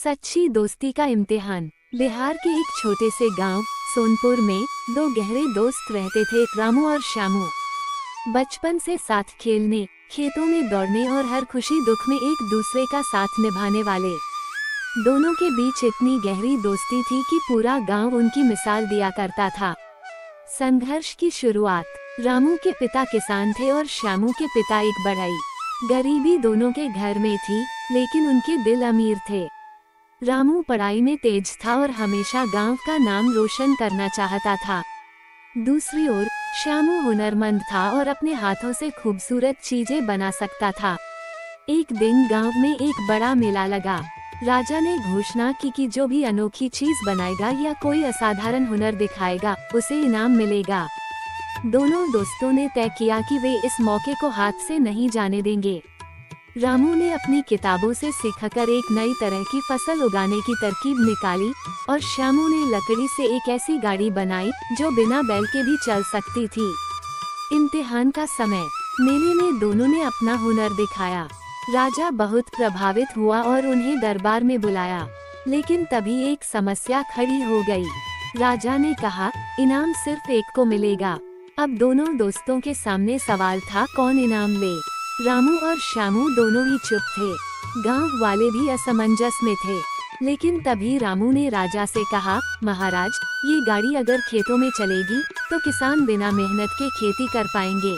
सच्ची दोस्ती का इम्तिहान। बिहार के एक छोटे से गांव सोनपुर में दो गहरे दोस्त रहते थे, रामू और श्यामू। बचपन से साथ खेलने, खेतों में दौड़ने और हर खुशी दुख में एक दूसरे का साथ निभाने वाले। दोनों के बीच इतनी गहरी दोस्ती थी कि पूरा गांव उनकी मिसाल दिया करता था। संघर्ष की शुरुआत। रामू के पिता किसान थे और श्यामू के पिता एक बढ़ई। गरीबी दोनों के घर में थी, लेकिन उनके दिल अमीर थे। रामू पढ़ाई में तेज था और हमेशा गांव का नाम रोशन करना चाहता था। दूसरी ओर श्यामू हुनरमंद था और अपने हाथों से खूबसूरत चीजें बना सकता था। एक दिन गांव में एक बड़ा मेला लगा। राजा ने घोषणा की कि जो भी अनोखी चीज बनाएगा या कोई असाधारण हुनर दिखाएगा, उसे इनाम मिलेगा। दोनों दोस्तों ने तय किया कि वे इस मौके को हाथ से नहीं जाने देंगे। रामू ने अपनी किताबों से सीखकर एक नई तरह की फसल उगाने की तरकीब निकाली और श्यामू ने लकड़ी से एक ऐसी गाड़ी बनाई जो बिना बैल के भी चल सकती थी। इम्तिहान का समय। मेले में दोनों ने अपना हुनर दिखाया। राजा बहुत प्रभावित हुआ और उन्हें दरबार में बुलाया, लेकिन तभी एक समस्या खड़ी हो गई। राजा ने कहा, इनाम सिर्फ एक को मिलेगा। अब दोनों दोस्तों के सामने सवाल था, कौन इनाम ले। रामू और श्यामू दोनों ही चुप थे। गांव वाले भी असमंजस में थे। लेकिन तभी रामू ने राजा से कहा, महाराज, ये गाड़ी अगर खेतों में चलेगी तो किसान बिना मेहनत के खेती कर पाएंगे।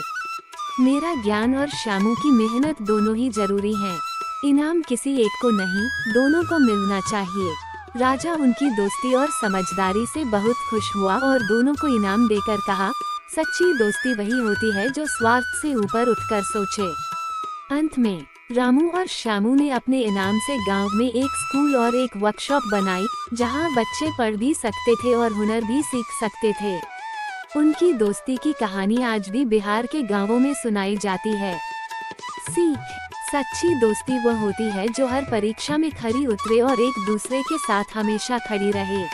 मेरा ज्ञान और श्यामू की मेहनत दोनों ही जरूरी हैं। इनाम किसी एक को नहीं, दोनों को मिलना चाहिए। राजा उनकी दोस्ती और समझदारी से बहुत खुश हुआ और दोनों को इनाम देकर कहा, सच्ची दोस्ती वही होती है जो स्वार्थ से ऊपर उठकर सोचे। अंत में रामू और श्यामू ने अपने इनाम से गांव में एक स्कूल और एक वर्कशॉप बनाई, जहां बच्चे पढ़ भी सकते थे और हुनर भी सीख सकते थे। उनकी दोस्ती की कहानी आज भी बिहार के गांवों में सुनाई जाती है। सीख। सच्ची दोस्ती वह होती है जो हर परीक्षा में खरी उतरे और एक दूसरे के साथ हमेशा खड़ी रहे।